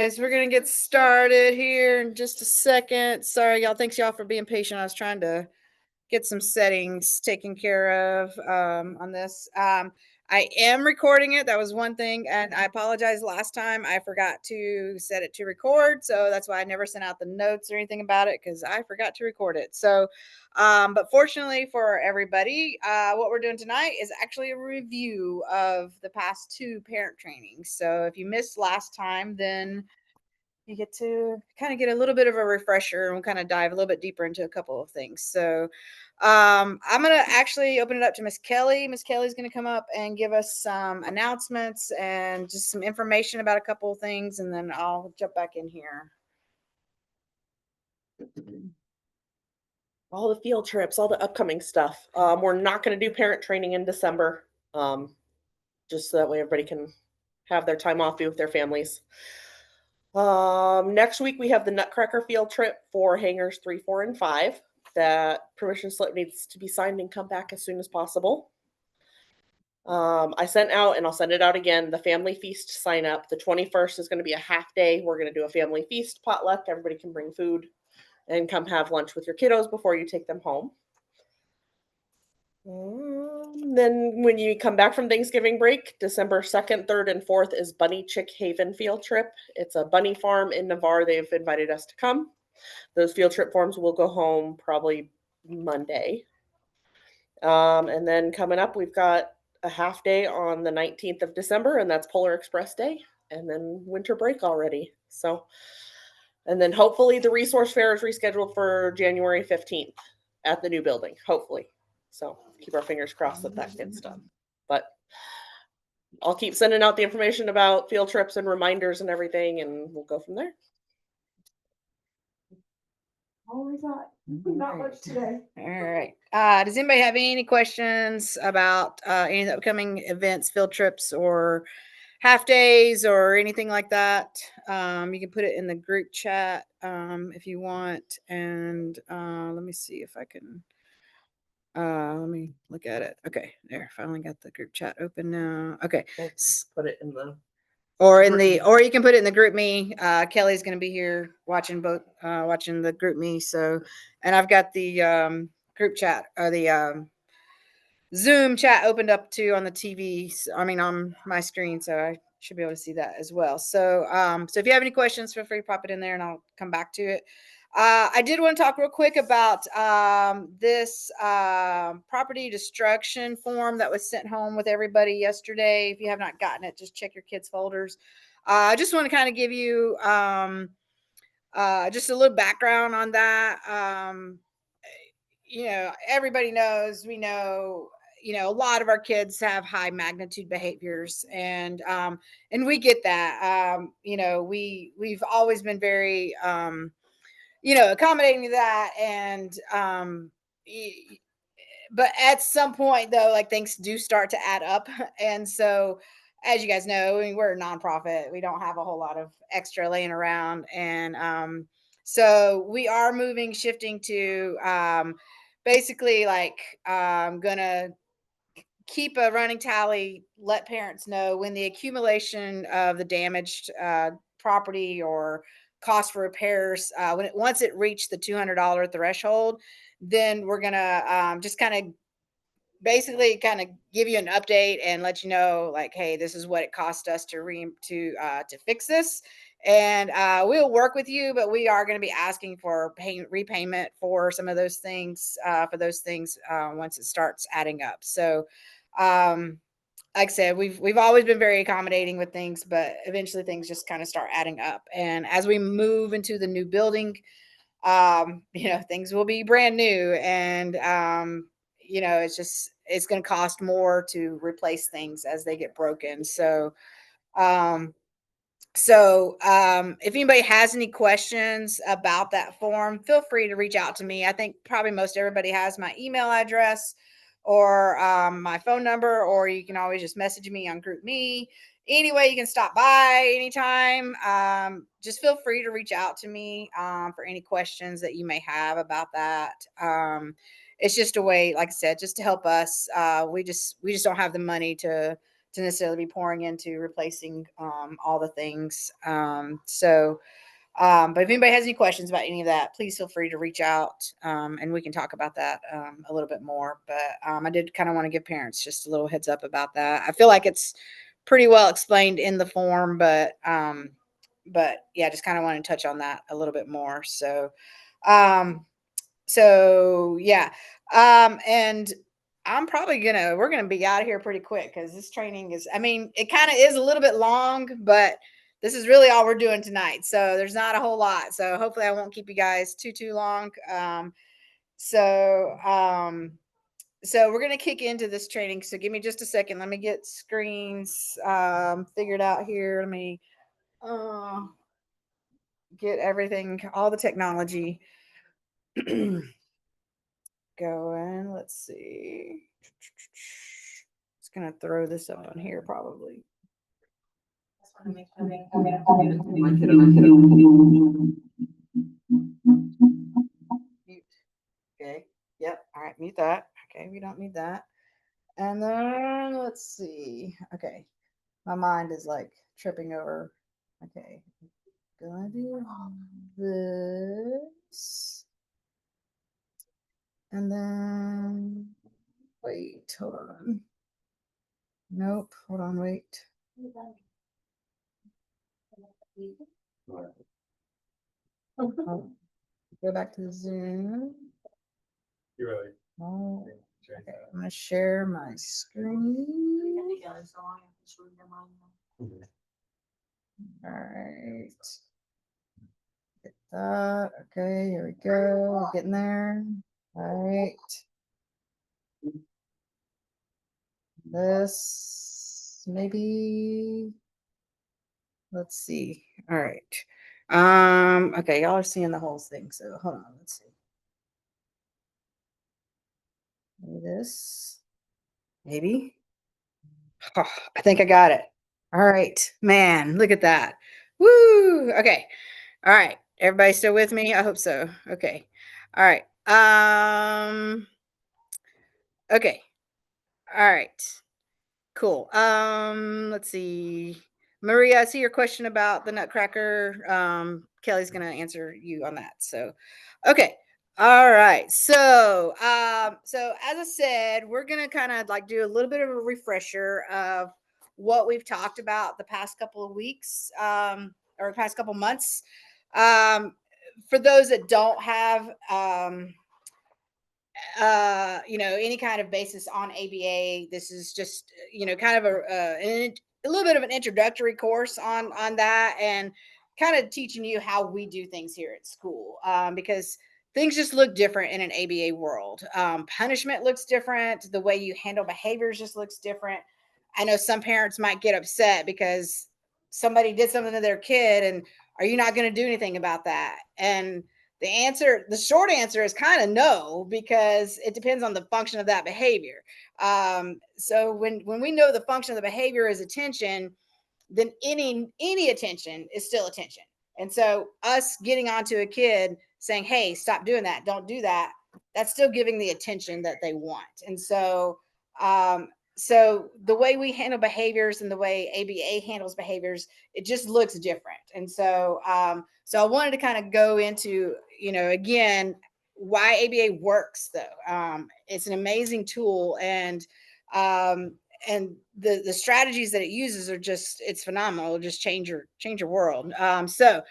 We're gonna get started here in just a second. Sorry, y'all. Thanks y'all for being patient. I was trying to get some settings taken care of on this. I am recording it. That was one thing, and I apologize. Last time I forgot to set it to record, so that's why I never sent out the notes or anything about it because I forgot to record it. So, but fortunately for everybody, what we're doing tonight is actually a review of the past two parent trainings. So if you missed last time, then you get to kind of get a little bit of a refresher and we'll kind of dive a little bit deeper into a couple of things. So I'm going to actually open it up to Miss Kelly. Miss Kelly's going to come up and give us some announcements and just some information about a couple of things, and then I'll jump back in here. All the field trips, all the upcoming stuff. We're not going to do parent training in December, just so that way everybody can have their time off, be with their families. Next week we have the Nutcracker field trip for hangars 3, 4, and 5. That permission slip needs to be signed and come back as soon as possible. I sent out, and I'll send it out again, the family feast sign up. The 21st is going to be a half day. We're going to do a family feast potluck. Everybody can bring food and come have lunch with your kiddos before you take them home. Then when you come back from Thanksgiving break, December 2nd, 3rd, and 4th is Bunny Chick Haven field trip. It's a bunny farm in Navarre. They've invited us to come. Those field trip forms will go home probably Monday. And then coming up, we've got a half day on the 19th of December, and that's Polar Express Day, and then winter break already. So, and then hopefully the resource fair is rescheduled for January 15th at the new building, hopefully. So keep our fingers crossed that that gets done. But I'll keep sending out the information about field trips and reminders and everything, and we'll go from there. Always not much today. All right. Does anybody have any questions about any of the upcoming events, field trips, or half days, or anything like that? You can put it in the group chat if you want. And let me see if I can. Let me look at it. Okay, there. Finally got the group chat open now. Okay. Put it in the or you can put it in the group me. Kelly's going to be here watching watching the group me. So, and I've got the group chat or the Zoom chat opened up too on the TV. On my screen, so I should be able to see that as well. So, so if you have any questions, feel free to pop it in there, and I'll come back to it. I did want to talk real quick about this property destruction form that was sent home with everybody yesterday. If you have not gotten it, just check your kids' folders. I just want to kind of give you just a little background on that. Everybody knows, we know, a lot of our kids have high magnitude behaviors, and we get that. We've always been very accommodating to that, and but at some point though, like, things do start to add up. And so, as you guys know, we're a nonprofit, we don't have a whole lot of extra laying around, and so we are shifting to basically, like, gonna keep a running tally, let parents know when the accumulation of the damaged property or cost for repairs, once it reached the $200 threshold, then we're gonna just kind of basically kind of give you an update and let you know, like, hey, this is what it cost us to fix this, and we'll work with you, but we are going to be asking for repayment for some of those things, once it starts adding up. So like I said, we've always been very accommodating with things, but eventually things just kind of start adding up, and as we move into the new building, things will be brand new, and it's going to cost more to replace things as they get broken. So if anybody has any questions about that form, feel free to reach out to me. I think probably most everybody has my email address or my phone number, or you can always just message me on GroupMe. Anyway, you can stop by anytime. Just feel free to reach out to me for any questions that you may have about that. It's just a way, like I said, just to help us. We just don't have the money to to necessarily be pouring into replacing all the things. But if anybody has any questions about any of that, please feel free to reach out, and we can talk about that a little bit more. But I did kind of want to give parents just a little heads up about that. I feel like it's pretty well explained in the form, but yeah, just kind of want to touch on that a little bit more. Um, so yeah, and we're gonna be out of here pretty quick because this training is, I mean, it kind of is a little bit long, but this is really all we're doing tonight. So there's not a whole lot. So hopefully I won't keep you guys too long. So so we're gonna kick into this training. So give me just a second. Let me get screens figured out here. Let me get everything, all the technology going. Let's see. It's gonna throw this up on here probably. Mute. Okay. Yep. All right. Mute that. Okay. We don't need that. And then let's see. Okay. My mind is like tripping over. Okay. Gonna do this. And then wait, hold on. Nope. Hold on, wait. Oh, go back to the Zoom. Oh, okay. I'm gonna share my screen. All right. Get that. Okay, here we go. We're getting there. All right. This maybe. Let's see. All right. Okay, y'all are seeing the whole thing. So hold on. Let's see. Maybe this. Maybe. Oh, I think I got it. All right. Man, look at that. Woo. Okay. All right. Everybody still with me? I hope so. Okay. All right. Okay. All right. Cool. Let's see. Maria, I see your question about the Nutcracker. Kelly's gonna answer you on that. So, okay. All right. So as I said, we're gonna kind of like do a little bit of a refresher of what we've talked about the past couple of weeks, or past couple months. For those that don't have any kind of basis on ABA. This is just, kind of a little bit of an introductory course on that, and kind of teaching you how we do things here at school, because things just look different in an ABA world. Punishment looks different. The way you handle behaviors just looks different. I know some parents might get upset because somebody did something to their kid, and are you not going to do anything about that? And the short answer is kind of no, because it depends on the function of that behavior. So when we know the function of the behavior is attention, then any attention is still attention. And so us getting onto a kid saying, "Hey, stop doing that. Don't do that." That's still giving the attention that they want. And um, so the way we handle behaviors and the way ABA handles behaviors, it just looks different. And so I wanted to kind of go into, again, why ABA works though. It's an amazing tool, um, and the strategies that it uses are just, it's phenomenal. It'll just change your world. So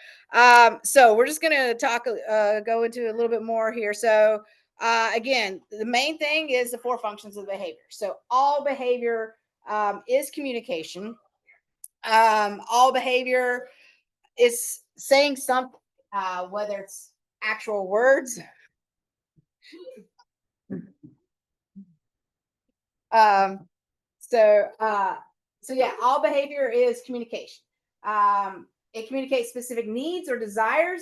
we're just gonna go into a little bit more here. So again, the main thing is the four functions of the behavior. So all behavior is communication. All behavior is saying something, whether it's actual words. Um, so yeah, all behavior is communication. It communicates specific needs or desires.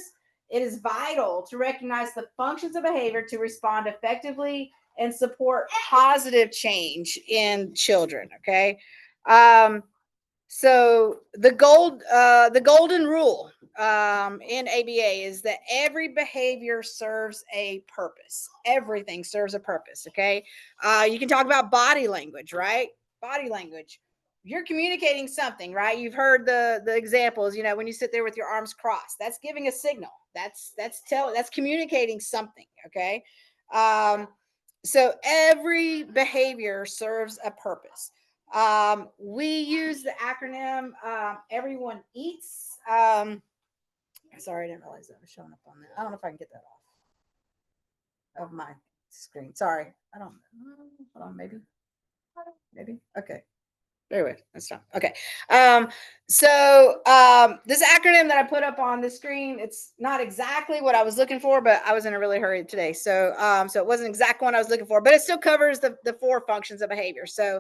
It is vital to recognize the functions of behavior to respond effectively and support positive change in children. Okay. Um, so the golden rule in ABA is that every behavior serves a purpose. Everything serves a purpose. Okay, you can talk about body language, right? Body language. you're communicating something, right? You've heard the examples, when you sit there with your arms crossed, that's giving a signal. That's communicating something, okay? Um, so every behavior serves a purpose. We use the acronym Everyone Eats. Sorry, I didn't realize that was showing up on that. I don't know if I can get that off of my screen. Sorry, I don't. Hold on, maybe. Okay. Anyway, that's not okay. This acronym that I put up on the screen, it's not exactly what I was looking for, but I was in a really hurry today. So it wasn't exactly what I was looking for, but it still covers the four functions of behavior. So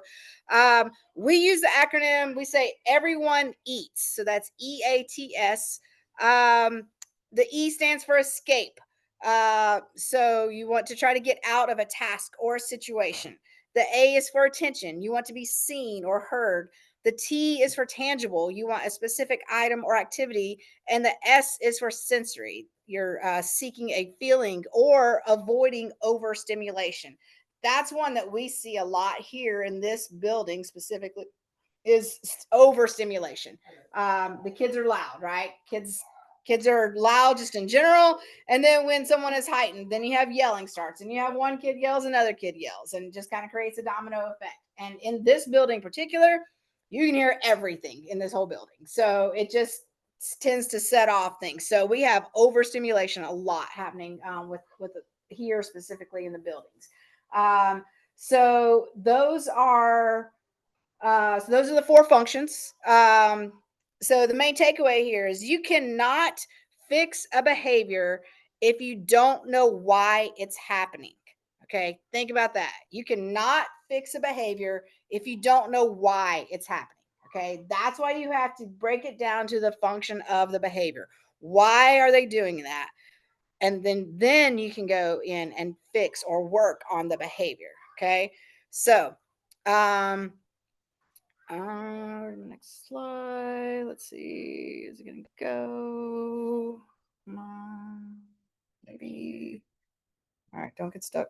we use the acronym, we say everyone eats. So that's EATS. The E stands for escape. So you want to try to get out of a task or a situation. The A is for attention. You want to be seen or heard. The T is for tangible. You want a specific item or activity. And the S is for sensory. You're seeking a feeling or avoiding overstimulation. That's one that we see a lot here in this building specifically is overstimulation. The kids are loud, right? Kids are loud just in general, and then when someone is heightened, then you have yelling starts, and you have one kid yells, another kid yells, and it just kind of creates a domino effect. And in this building in particular, you can hear everything in this whole building, so it just tends to set off things. So we have overstimulation a lot happening with here specifically in the buildings. So those are the four functions. So the main takeaway here is you cannot fix a behavior if you don't know why it's happening. Okay, think about that. You cannot fix a behavior if you don't know why it's happening. Okay, that's why you have to break it down to the function of the behavior. Why are they doing that? And then you can go in and fix or work on the behavior. Okay, so next slide. Let's see. Is it gonna go? Come on. Maybe. All right. Don't get stuck.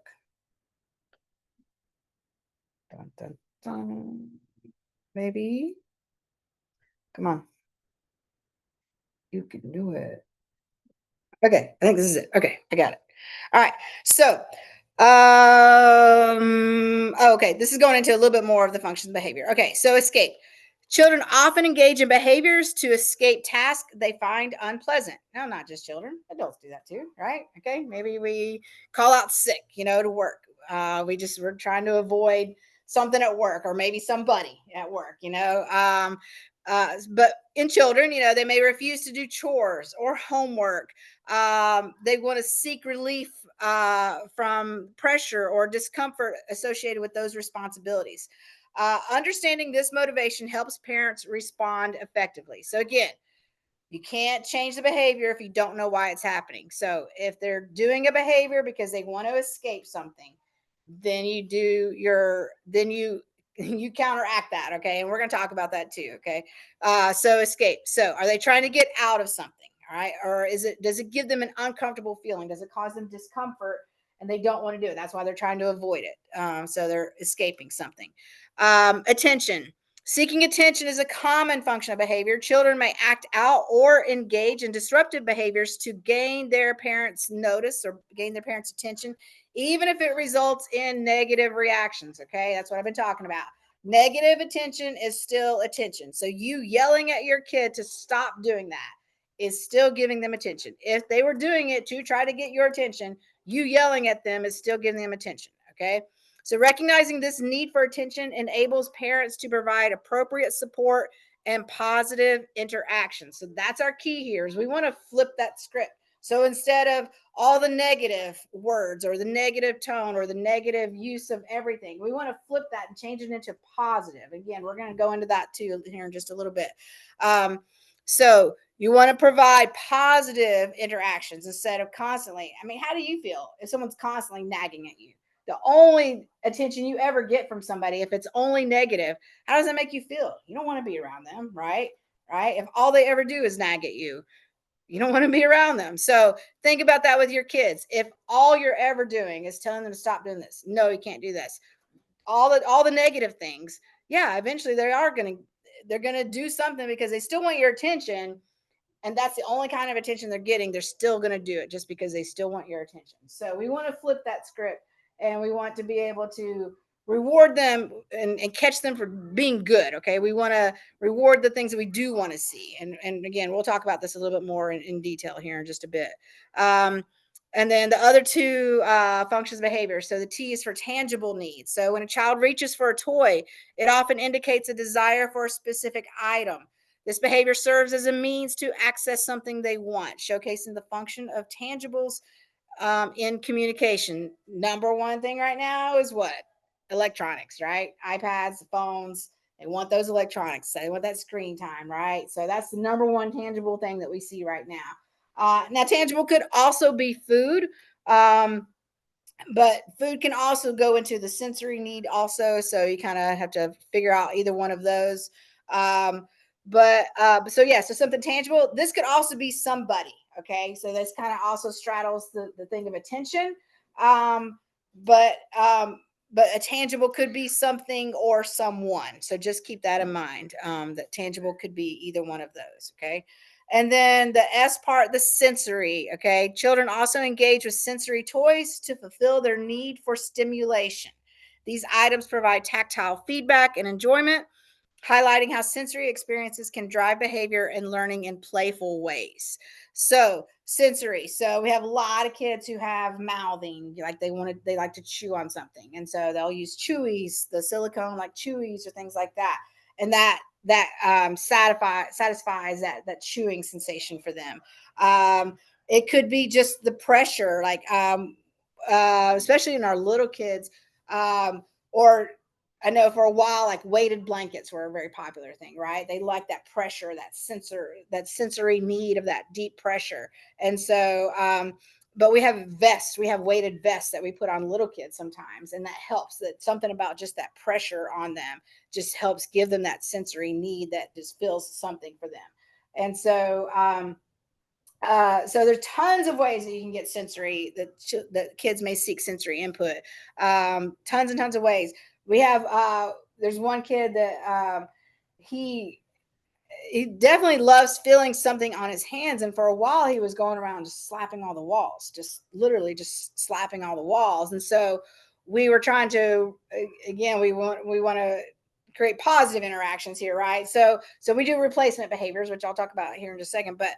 Dun, dun, dun. Maybe. Come on. You can do it. Okay. I think this is it. Okay. I got it. All right. So, okay. This is going into a little bit more of the functions of behavior. Okay. So, escape. Children often engage in behaviors to escape tasks they find unpleasant. Now, not just children, adults do that too, right? Okay, maybe we call out sick, to work. We're trying to avoid something at work, or maybe somebody at work, but in children, they may refuse to do chores or homework. They want to seek relief from pressure or discomfort associated with those responsibilities. Understanding this motivation helps parents respond effectively. So, again, you can't change the behavior if you don't know why it's happening. So, if they're doing a behavior because they want to escape something, then you counteract that. Okay. And we're going to talk about that too. Okay. So, escape. So, are they trying to get out of something? All right. Or does it give them an uncomfortable feeling? Does it cause them discomfort and they don't want to do it? That's why they're trying to avoid it. So, they're escaping something. Attention. Seeking attention is a common function of behavior. Children may act out or engage in disruptive behaviors to gain their parents' notice or gain their parents' attention, even if it results in negative reactions. Okay, that's what I've been talking about. Negative attention is still attention. So you yelling at your kid to stop doing that is still giving them attention. If they were doing it to try to get your attention, you yelling at them is still giving them attention. Okay. So, recognizing this need for attention enables parents to provide appropriate support and positive interaction. So, that's our key here is we want to flip that script. So, instead of all the negative words or the negative tone or the negative use of everything, we want to flip that and change it into positive. Again, we're going to go into that too here in just a little bit. So, you want to provide positive interactions instead of constantly. I mean, how do you feel if someone's constantly nagging at you? The only attention you ever get from somebody, if it's only negative, how does that make you feel? You don't want to be around them, right? Right? If all they ever do is nag at you, you don't want to be around them. So think about that with your kids. If all you're ever doing is telling them to stop doing this, no, you can't do this. All the negative things, yeah, eventually they're going to do something because they still want your attention, and that's the only kind of attention they're getting. They're still going to do it just because they still want your attention. So we want to flip that script, and we want to be able to reward them and catch them for being good. Okay, we want to reward the things that we do want to see, and again, we'll talk about this a little bit more in detail here in just a bit. um, and then the other two functions of behavior. So the T is for tangible needs. So when a child reaches for a toy, it often indicates a desire for a specific item. This behavior serves as a means to access something they want, showcasing the function of tangibles in communication. Number one thing right now is what? Electronics, right? iPads, phones. They want those electronics. So they want that screen time, right? So that's the number one tangible thing that we see right now. Now, tangible could also be food. Um, but food can also go into the sensory need also, so you kind of have to figure out either one of those. So yeah, so something tangible. This could also be somebody. Okay, so this kind of also straddles the thing of attention. um but um but a tangible could be something or someone, so just keep that in mind, that tangible could be either one of those. Okay. And then the S part, the sensory. Okay. Children also engage with sensory toys to fulfill their need for stimulation. These items provide tactile feedback and enjoyment, highlighting how sensory experiences can drive behavior and learning in playful ways. So, sensory. So, we have a lot of kids who have mouthing, like they like to chew on something. And so they'll use chewies, the silicone like chewies or things like that. And satisfies that chewing sensation for them. It could be just the pressure, like especially in our little kids, or I know for a while, like weighted blankets were a very popular thing, right? They like that pressure, that sensory need of that deep pressure. And so, but we have vests, we have weighted vests that we put on little kids sometimes, and that helps. That something about just that pressure on them just helps give them that sensory need that just feels something for them. And so there's tons of ways that you can get sensory, that kids may seek sensory input. Tons and tons of ways. We have there's one kid that he he definitely loves feeling something on his hands, and for a while he was going around just slapping all the walls, just literally just slapping all the walls. And so we were trying to, again, we want to create positive interactions here, right? So we do replacement behaviors, which I'll talk about here in just a second. But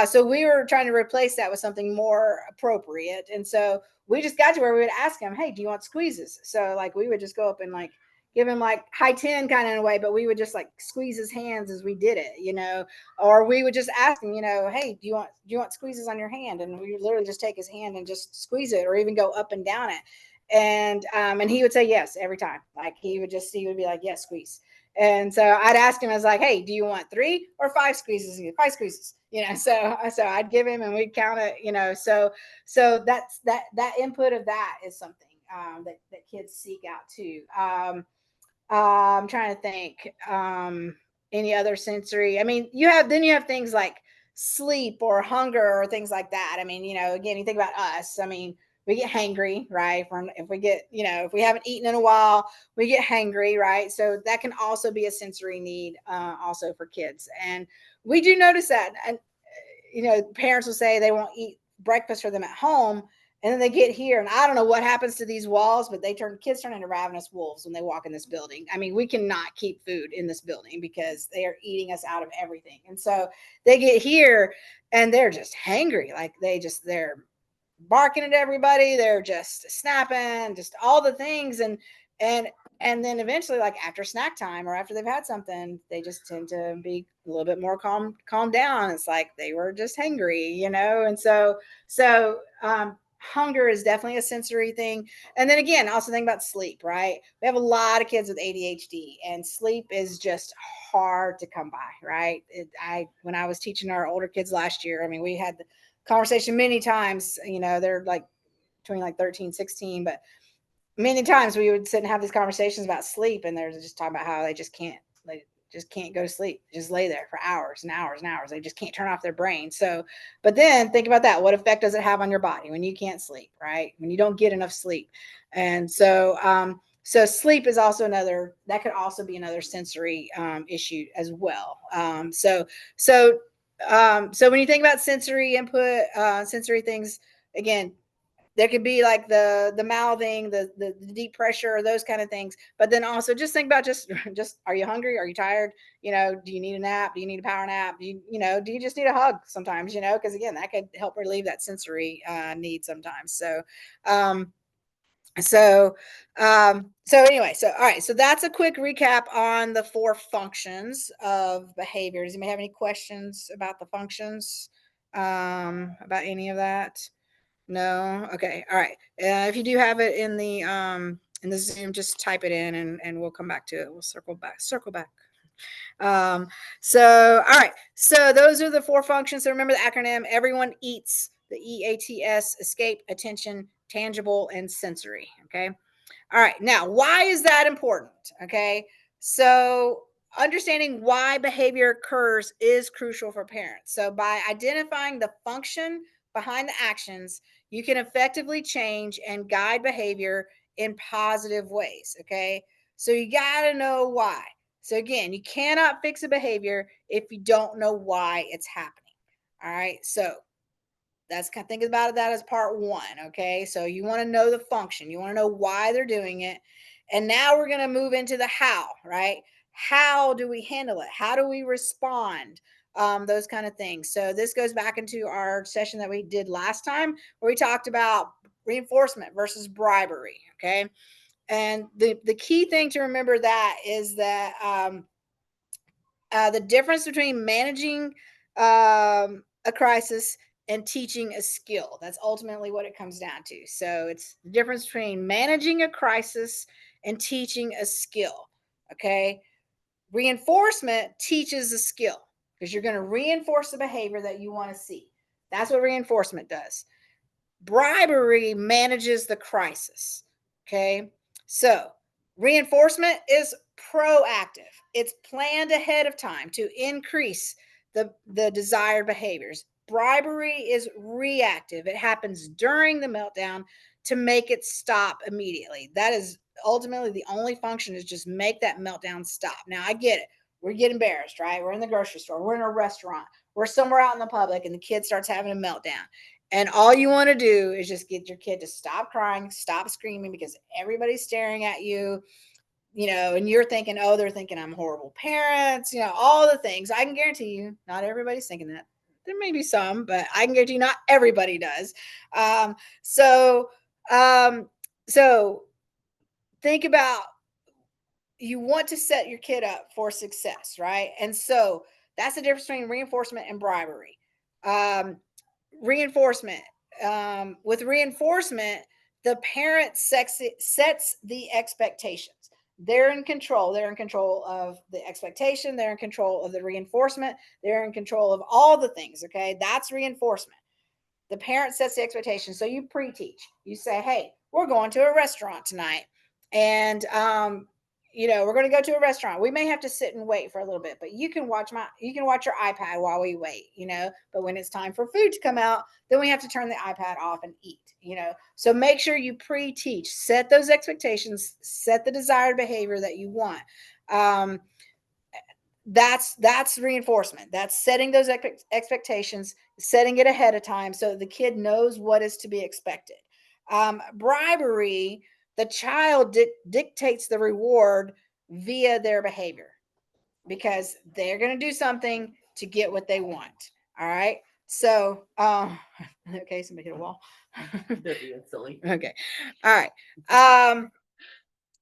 so we were trying to replace that with something more appropriate. And so we just got to where we would ask him, hey, do you want squeezes? So like we would just go up and like give him like high 10 kind of in a way, but we would just like squeeze his hands as we did it. Or we would just ask him, hey, do you want squeezes on your hand? And we would literally just take his hand and just squeeze it, or even go up and down it. And he would say yes every time. Like he would be like, yes, squeeze. And so I'd ask him, I was like, hey, do you want 3 or 5 squeezes? 5 squeezes. So I'd give him and we'd count it. So that input of that is something that kids seek out too. I'm trying to think. Any other sensory? I mean, you have things like sleep or hunger or things like that. I mean, again, you think about us. I mean, we get hangry, right? If we get, if we haven't eaten in a while, we get hangry, right? So that can also be a sensory need, also for kids. And we do notice that. And parents will say they won't eat breakfast for them at home, and then they get here, and I don't know what happens to these walls, but kids turn into ravenous wolves when they walk in this building. I mean, we cannot keep food in this building because they are eating us out of everything. And so they get here and they're just hangry. Like they're barking at everybody. They're just snapping, just all the things. And and then eventually, like after snack time or after they've had something, they just tend to be a little bit more calm down. It's like they were just hangry. And so hunger is definitely a sensory thing. And then again, also think about sleep, right? We have a lot of kids with ADHD, and sleep is just hard to come by, right? When I was teaching our older kids last year, I mean, we had the conversation many times. They're like between like 13, 16, but many times we would sit and have these conversations about sleep, and they're just talking about how they just can't go to sleep, just lay there for hours and hours and hours. They just can't turn off their brain. So, but then think about that. What effect does it have on your body when you can't sleep, right? When you don't get enough sleep? And so So sleep is also another, that could also be another sensory issue as well. So when you think about sensory input, sensory things, again, there could be like the mouthing, the deep pressure, those kind of things. But then also just think about just are you hungry? Are you tired? Do you need a nap? Do you need a power nap? Do you just need a hug sometimes? Because again, that could help relieve that sensory need sometimes. Um, so anyway, so all right, so that's a quick recap on the 4 functions of behaviors. You may have any questions about the functions, about any of that? No. Okay. All right. If you do have it in the Zoom, just type it in, and we'll come back to it. We'll circle back. Um, all right. So those are the 4 functions. So remember the acronym. Everyone eats. The EATS: escape, attention, tangible, and sensory. Okay. All right. Now, why is that important? Okay. So understanding why behavior occurs is crucial for parents. So by identifying the function behind the actions, you can effectively change and guide behavior in positive ways. Okay. So you got to know why. So again, you cannot fix a behavior if you don't know why it's happening. All right. So that's kind of think about that as part 1. Okay. So you want to know the function, you want to know why they're doing it. And now we're going to move into the how, right? How do we handle it? How do we respond? Those kind of things. So this goes back into our session that we did last time where we talked about reinforcement versus bribery. Okay. And the key thing to remember that is that the difference between managing a crisis and teaching a skill. That's ultimately what it comes down to. So it's the difference between managing a crisis and teaching a skill. Okay. Reinforcement teaches a skill because you're going to reinforce the behavior that you want to see. That's what reinforcement does. Bribery manages the crisis. Okay. So reinforcement is proactive, it's planned ahead of time to increase the desired behaviors. Bribery is reactive, it happens during the meltdown to make it stop immediately. That is ultimately the only function, is just make that meltdown stop. Now, I get it. We're getting embarrassed, right? We're in the grocery store, we're in a restaurant, we're somewhere out in the public, and the kid starts having a meltdown. And all you want to do is just get your kid to stop crying, stop screaming, because everybody's staring at you, and you're thinking, oh, they're thinking I'm horrible parents, all the things. I can guarantee you, not everybody's thinking that. There may be some, but I can guarantee you not everybody does. Um, so, um, so think about, you want to set your kid up for success, right? And so that's the difference between reinforcement and bribery. Um, Reinforcement. With reinforcement, the parent sets the expectations. They're in control. They're in control of the expectation. They're in control of the reinforcement. They're in control of all the things. Okay. That's reinforcement. The parent sets the expectation. So you pre-teach. You say, hey, we're going to a restaurant tonight. And we're going to go to a restaurant. We may have to sit and wait for a little bit, but you can watch your iPad while we wait, but when it's time for food to come out, then we have to turn the iPad off and eat, So make sure you pre-teach, set those expectations, set the desired behavior that you want. That's reinforcement. That's setting those expectations, setting it ahead of time so the kid knows what is to be expected. Bribery, the child dictates the reward via their behavior because they're going to do something to get what they want. All right. So, okay, somebody hit a wall. They're being silly. Okay. All right.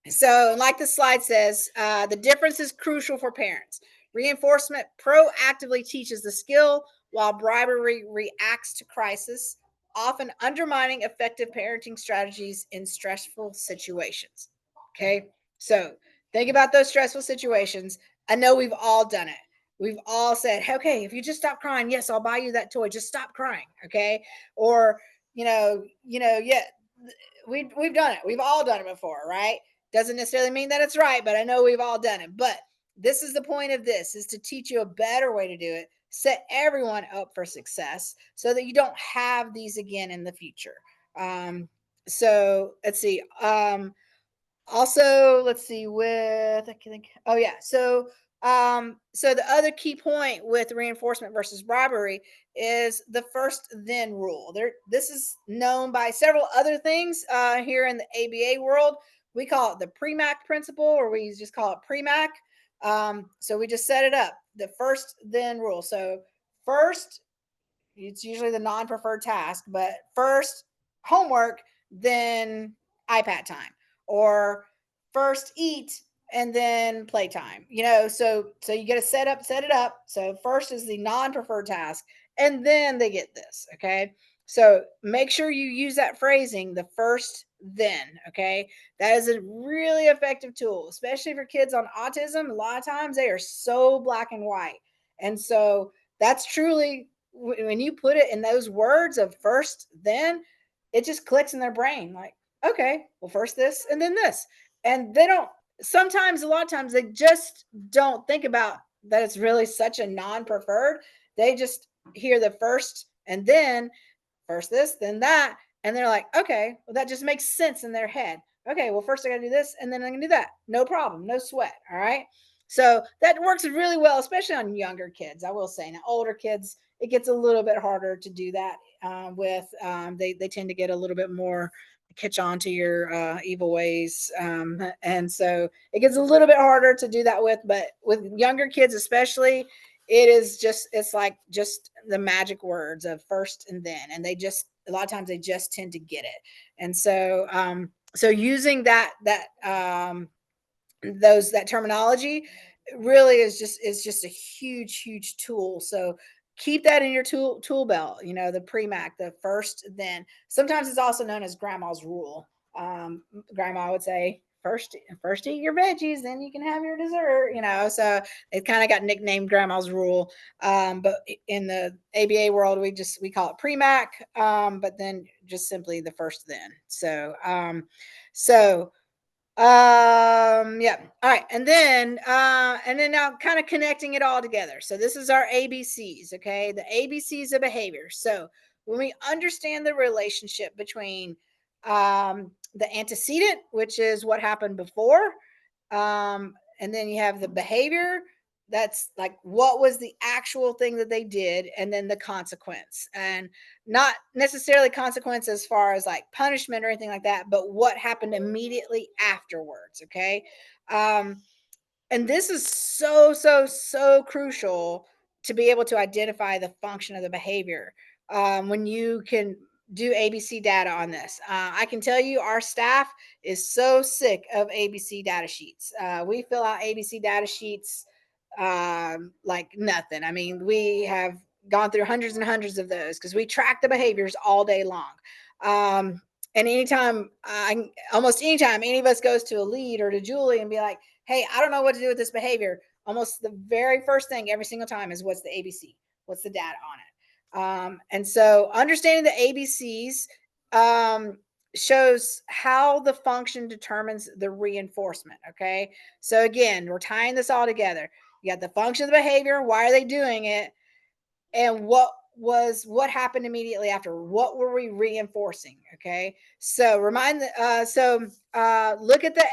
So, like the slide says, the difference is crucial for parents. Reinforcement proactively teaches the skill, while bribery reacts to crisis, often undermining effective parenting strategies in stressful situations. Okay, so think about those stressful situations. I know we've all done it. We've all said, okay, if you just stop crying, yes, I'll buy you that toy. Just stop crying, okay? Or yeah, we've done it. We've all done it before, right? Doesn't necessarily mean that it's right, but I know we've all done it. But this is the point of this, is to teach you a better way to do it, set everyone up for success so that you don't have these again in the future. So let's see. Also, let's see, with I can think, oh yeah. So the other key point with reinforcement versus bribery is the first then rule. This is known by several other things here in the ABA world. We call it the PREMAC principle, or we just call it PREMAC. So we just set it up, the first then rule. So first, it's usually the non-preferred task, but first homework, then iPad time, or first eat and then playtime. So you got to set it up. So first is the non-preferred task, and then they get this. Okay. So make sure you use that phrasing, the first then. Okay. That is a really effective tool, especially for kids on autism. A lot of times they are so black and white. And so that's truly, when you put it in those words of first then, it just clicks in their brain like, okay, well, first this and then this. And they don't, sometimes, a lot of times, they just don't think about that it's really such a non-preferred. They just hear the first and then, first this, then that. And they're like, okay, well, that just makes sense in their head. Okay, well, first I got to do this and then I can do that. No problem, no sweat. All right. So that works really well, especially on younger kids. I will say, now older kids, it gets a little bit harder to do that with. They tend to get a little bit more, catch on to your evil ways, and so it gets a little bit harder to do that with. But with younger kids, especially, it's like just the magic words of first and then, and they just, a lot of times they just tend to get it. And so using that terminology really is just a huge tool. So keep that in your tool belt. The PREMAC, the first then. Sometimes it's also known as grandma's rule. Grandma would say, first eat your veggies, then you can have your dessert. So it kind of got nicknamed grandma's rule. But in the ABA world, we call it PREMAC, but then just simply the first then. Yeah. All right. And then now, kind of connecting it all together. So this is our ABCs. Okay. The ABCs of behavior. So when we understand the relationship between the antecedent, which is what happened before, and then you have the behavior, that's like what was the actual thing that they did, and then the consequence. And not necessarily consequence as far as like punishment or anything like that, but what happened immediately afterwards. Okay. And this is so crucial to be able to identify the function of the behavior. When you can do ABC data on this, I can tell you our staff is so sick of ABC data sheets. We fill out ABC data sheets like nothing. I mean, we have gone through hundreds and hundreds of those because we track the behaviors all day long. And almost anytime any of us goes to a lead or to Julie and be like, hey, I don't know what to do with this behavior, almost the very first thing every single time is, what's the ABC? What's the data on it? And so understanding the ABCs shows how the function determines the reinforcement. Okay. So again, we're tying this all together. You got the function of the behavior. Why are they doing it? And what happened immediately after? What were we reinforcing? Okay. So look at the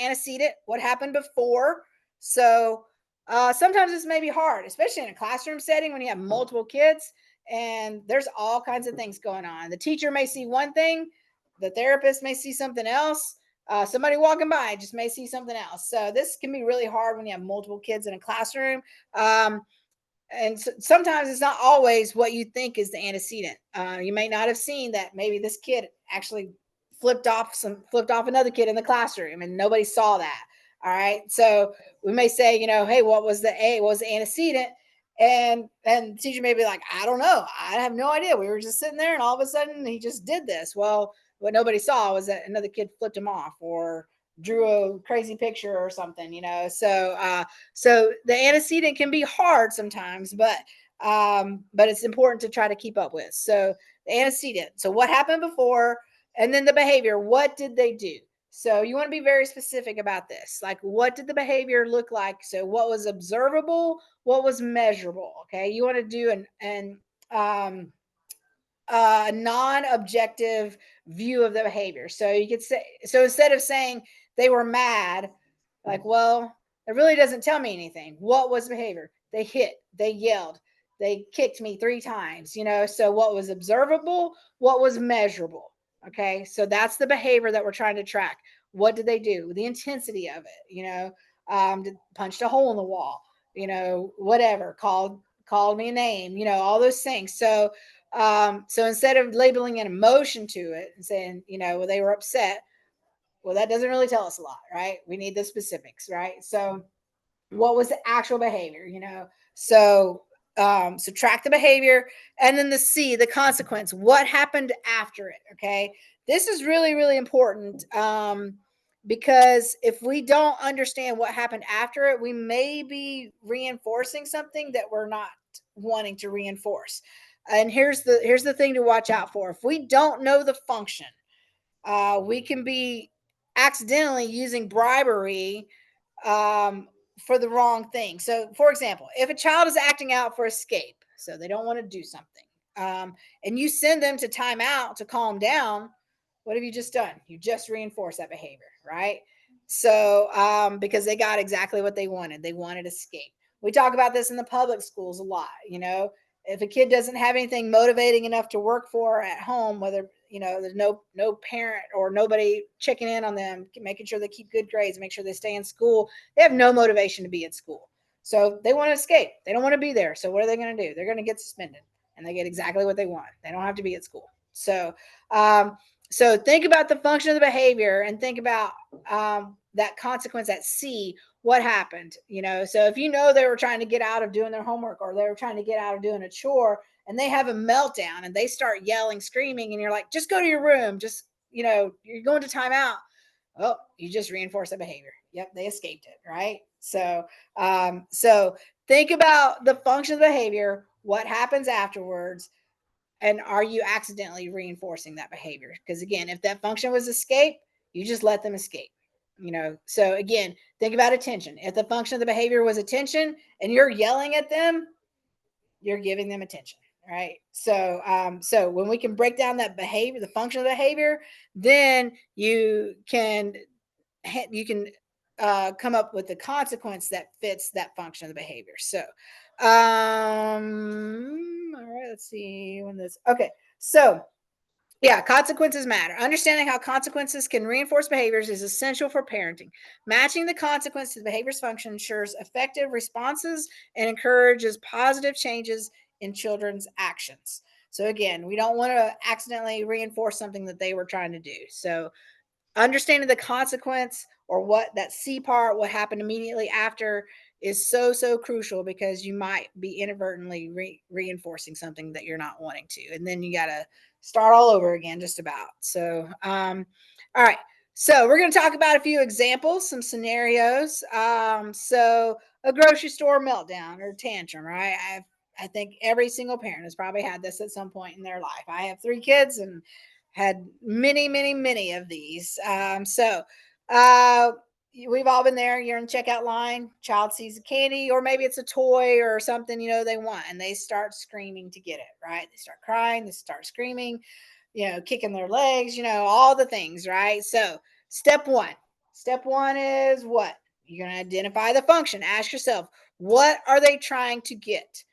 antecedent, what happened before. So sometimes this may be hard, especially in a classroom setting when you have multiple kids and there's all kinds of things going on. The teacher may see one thing, the therapist may see something else. Somebody walking by just may see something else. So this can be really hard when you have multiple kids in a classroom. And sometimes it's not always what you think is the antecedent. You may not have seen that maybe this kid actually flipped off another kid in the classroom and nobody saw that. All right. So we may say, hey, what was the antecedent? And the teacher may be like, I don't know. I have no idea. We were just sitting there and all of a sudden he just did this. Well, what nobody saw was that another kid flipped him off or drew a crazy picture or something. So the antecedent can be hard sometimes, but it's important to try to keep up with. So the antecedent, so what happened before, and then the behavior, what did they do? So you want to be very specific about this. Like, what did the behavior look like? So what was observable, what was measurable? Okay, you want to do an non-objective view of the behavior. So you could say, so instead of saying they were mad. Like, well, it really doesn't tell me anything. What was behavior? They hit, they yelled, they kicked me 3 times, So what was observable? What was measurable? Okay. So that's the behavior that we're trying to track. What did they do? The intensity of it, punched a hole in the wall, whatever, called me a name, all those things. So instead of labeling an emotion to it and saying, well, they were upset, well, that doesn't really tell us a lot, right? We need the specifics, right? So what was the actual behavior, so track the behavior, and then the consequence. What happened after it? Okay, this is really, really important, because if we don't understand what happened after it, we may be reinforcing something that we're not wanting to reinforce. And here's the thing to watch out for. If we don't know the function, we can be accidentally using bribery, for the wrong thing. So, for example, if a child is acting out for escape, so they don't want to do something, and you send them to timeout to calm down, what have you just done? You just reinforced that behavior, right? So, because they got exactly what they wanted. They wanted escape. We talk about this in the public schools a lot. If a kid doesn't have anything motivating enough to work for at home, whether there's no parent or nobody checking in on them, making sure they keep good grades, make sure they stay in school, they have no motivation to be at school. So they want to escape. They don't want to be there. So what are they going to do? They're going to get suspended, and they get exactly what they want. They don't have to be at school. So think about the function of the behavior, and think about, that consequence at C. What happened? So if they were trying to get out of doing their homework, or they were trying to get out of doing a chore, and they have a meltdown and they start yelling, screaming, and you're like, just go to your room. Just, you're going to timeout. Oh, you just reinforce the behavior. Yep, they escaped it, right? So think about the function of the behavior, what happens afterwards, and are you accidentally reinforcing that behavior? Because again, if that function was escape, you just let them escape. So again, think about attention. If the function of the behavior was attention and you're yelling at them, you're giving them attention, right? So when we can break down that behavior, the function of the behavior, then you can come up with the consequence that fits that function of the behavior. So, all right, let's see when this. Okay, so yeah, consequences matter. Understanding how consequences can reinforce behaviors is essential for parenting. Matching the consequence to the behavior's function ensures effective responses and encourages positive changes in children's actions. So again, we don't want to accidentally reinforce something that they were trying to do. So understanding the consequence, or what that C part, what happened immediately after, is so crucial, because you might be inadvertently reinforcing something that you're not wanting to, and then you got to start all over again, just about. So, all right. So we're going to talk about a few examples, some scenarios. So a grocery store meltdown or tantrum, right? I think every single parent has probably had this at some point in their life. I have 3 kids and had many of these. Uh, we've all been there. You're in the checkout line. Child sees a candy, or maybe it's a toy or something they want, and they start screaming to get it. Right? They start crying. They start screaming. Kicking their legs. All the things. Right? So step one. Step one is what? You're going to identify the function. Ask yourself, what are they trying to get?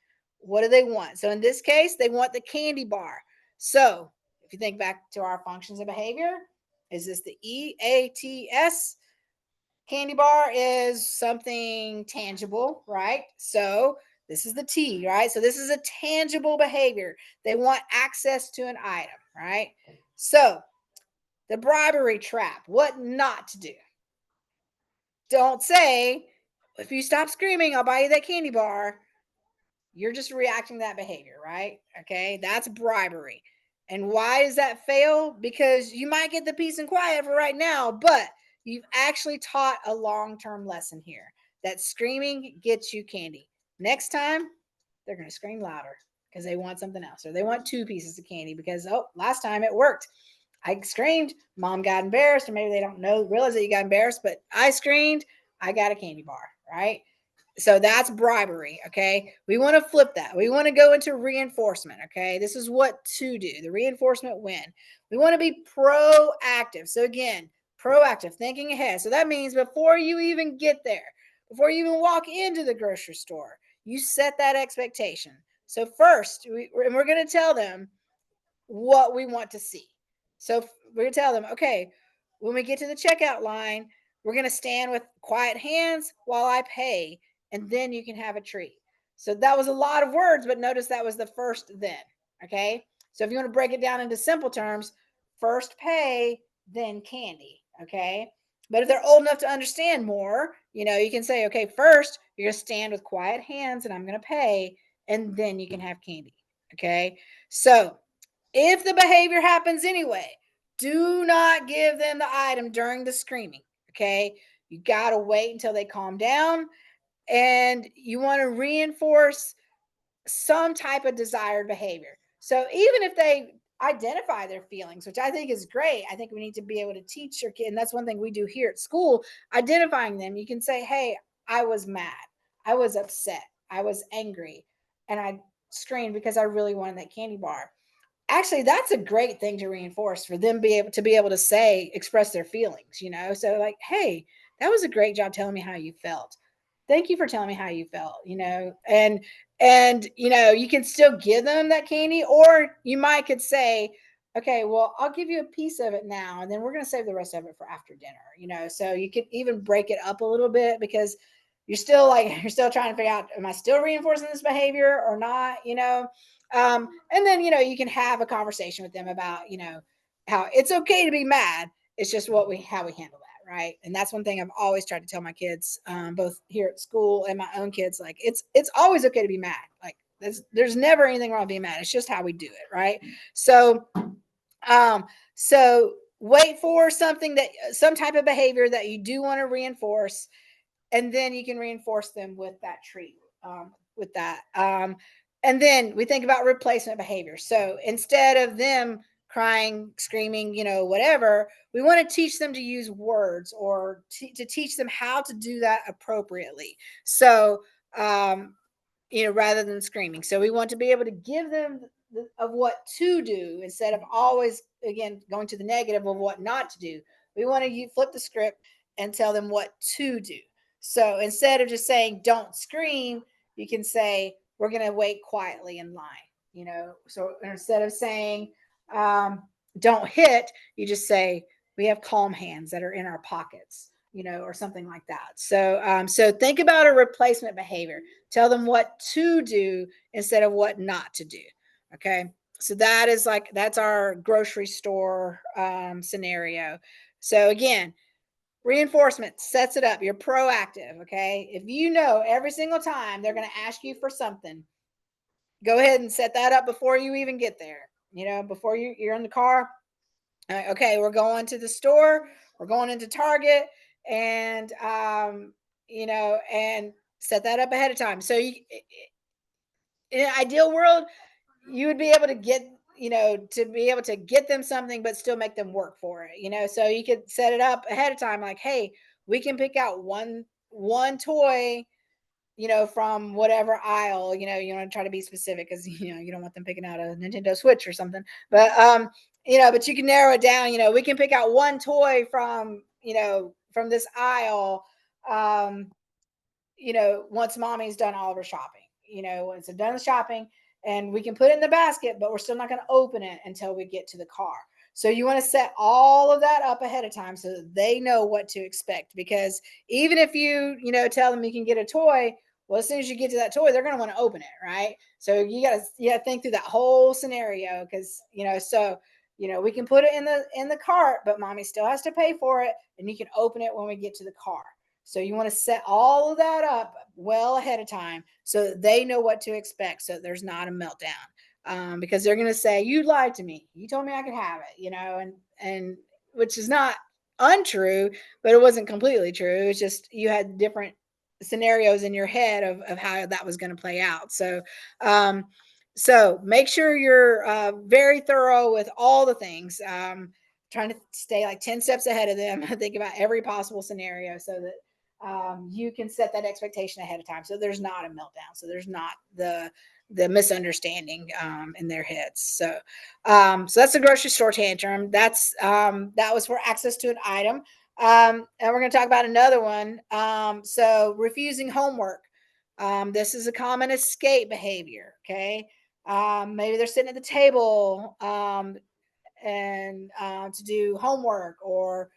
What do they want? So in this case, they want the candy bar. So if you think back to our functions of behavior, is this the EATS? Candy bar is something tangible, right? So this is the T, right? So this is a tangible behavior. They want access to an item, right? So the bribery trap, what not to do. Don't say, if you stop screaming, I'll buy you that candy bar. You're just reacting to that behavior, right? Okay, that's bribery. And why does that fail? Because you might get the peace and quiet for right now, but you've actually taught a long-term lesson here, that screaming gets you candy. Next time, they're going to scream louder because they want something else, or they want 2 pieces of candy because, oh, last time it worked. I screamed, mom got embarrassed, or maybe they don't realize that you got embarrassed, but I screamed, I got a candy bar, right? So that's bribery. Okay. We want to flip that. We want to go into reinforcement. Okay. This is what to do. The reinforcement win. We want to be proactive. So again, proactive, thinking ahead. So that means before you even get there, before you even walk into the grocery store, you set that expectation. So first, we're going to tell them what we want to see. So we're going to tell them, okay, when we get to the checkout line, we're going to stand with quiet hands while I pay, and then you can have a treat. So that was a lot of words, but notice that was the first then. Okay. So if you want to break it down into simple terms, first pay, then candy. Okay. But if they're old enough to understand more, you can say, okay, first you're going to stand with quiet hands and I'm going to pay, and then you can have candy. Okay. So if the behavior happens anyway, do not give them the item during the screaming. Okay. You got to wait until they calm down, and you want to reinforce some type of desired behavior. So even if they identify their feelings, which I think is great, I think we need to be able to teach your kid. And that's one thing we do here at school, identifying them. You can say, hey, I was mad. I was upset. I was angry. And I screamed because I really wanted that candy bar. Actually, that's a great thing to reinforce for them be able to say, express their feelings, So like, hey, that was a great job telling me how you felt. Thank you for telling me how you felt, and you can still give them that candy, or you might could say, okay, well, I'll give you a piece of it now, and then we're going to save the rest of it for after dinner. So you could even break it up a little bit, because you're still trying to figure out, am I still reinforcing this behavior or not? And then you can have a conversation with them about how it's okay to be mad. It's just how we handle that, right? And that's one thing I've always tried to tell my kids, both here at school and my own kids. Like, it's always okay to be mad. Like, there's never anything wrong with being mad. It's just how we do it, right? So so wait for some type of behavior that you do want to reinforce, and then you can reinforce them with that treat, with that. And then we think about replacement behavior. So instead of them crying, screaming, whatever, we want to teach them to use words, or to teach them how to do that appropriately. So, rather than screaming. So we want to be able to give them of what to do, instead of always, again, going to the negative of what not to do. We want to flip the script and tell them what to do. So instead of just saying, don't scream, you can say, we're going to wait quietly in line. So instead of saying, don't hit, you just say, we have calm hands that are in our pockets, or something like that. So think about a replacement behavior. Tell them what to do instead of what not to do. Okay. So that's our grocery store scenario. So again, reinforcement sets it up. You're proactive. Okay. If every single time they're going to ask you for something, go ahead and set that up before you even get there. Before you're in the car. Okay, we're going to the store. We're going into Target, and and set that up ahead of time. So in an ideal world, you would be able to get them something, but still make them work for it. So you could set it up ahead of time, like, hey, we can pick out one toy, from whatever aisle. You want to try to be specific, because you don't want them picking out a Nintendo Switch or something. But you can narrow it down. We can pick out one toy from this aisle. Once mommy's done all of her shopping. Once it's done the shopping, and we can put it in the basket, but we're still not going to open it until we get to the car. So you want to set all of that up ahead of time, so that they know what to expect. Because even if you tell them you can get a toy, well, as soon as you get to that toy, they're going to want to open it, right? So you got to think through that whole scenario, because we can put it in the cart, but mommy still has to pay for it, and you can open it when we get to the car. So you want to set all of that up well ahead of time, so that they know what to expect, so there's not a meltdown. Because they're going to say, you lied to me. You told me I could have it, and which is not untrue, but it wasn't completely true. It's just you had different scenarios in your head of how that was going to play out. So make sure you're very thorough with all the things. Trying to stay like 10 steps ahead of them. Think about every possible scenario, so that you can set that expectation ahead of time, so there's not a meltdown, so there's not the the misunderstanding in their heads. So that's the grocery store tantrum. That was for access to an item. And we're going to talk about another one. So refusing homework. This is a common escape behavior. Okay. Maybe they're sitting at the table and to do homework, or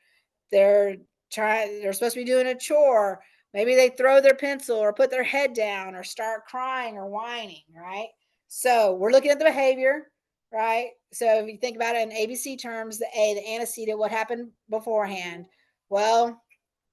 they're they're supposed to be doing a chore. Maybe they throw their pencil or put their head down or start crying or whining, right? So we're looking at the behavior, right? So if you think about it in ABC terms, the A, the antecedent, what happened beforehand. Well,